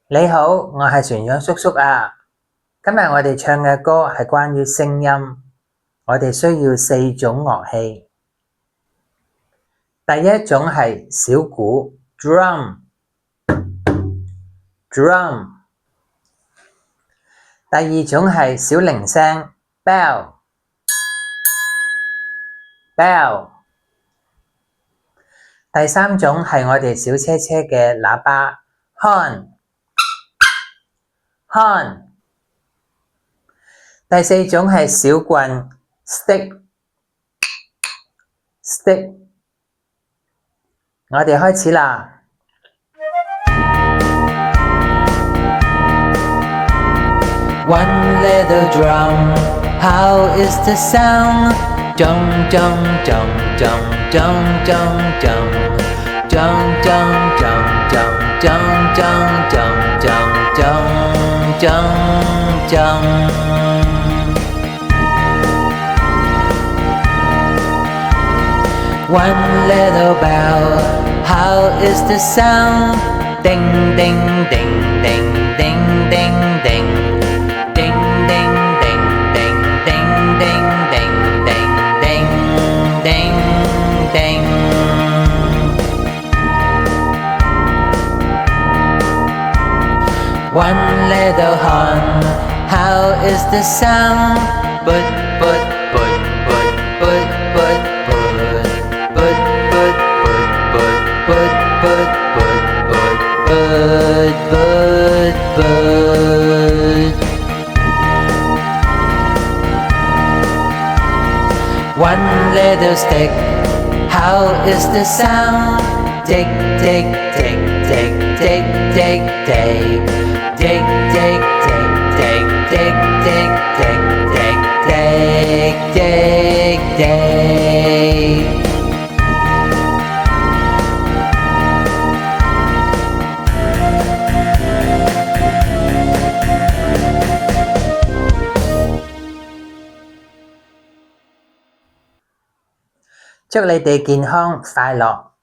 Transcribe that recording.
你好，我係船長叔叔啊。今日我哋唱嘅歌係關於聲音，我哋需要4種樂器。第一種係小鼓 drum。第二種係小鈴聲 bell。第三種係我哋小車車嘅喇叭 horn。第四種係小棍 stick。我哋開始啦。One little drum, how is the sound? Dum dum dum dum dum dum dum dum dum dum dum dum dum dum dum dum dum. One little bell, how is the sound? Ding ding ding ding ding ding ding ding ding ding ding ding ding ding ding ding ding. One little horn, how is the sound? But but but but but but but but but but but but but but. One little stick, how is the sound? Tick tick tick tick tick tick tick tick tick tick tick tick tick tick tick tick tick. Chúc你哋健康快樂。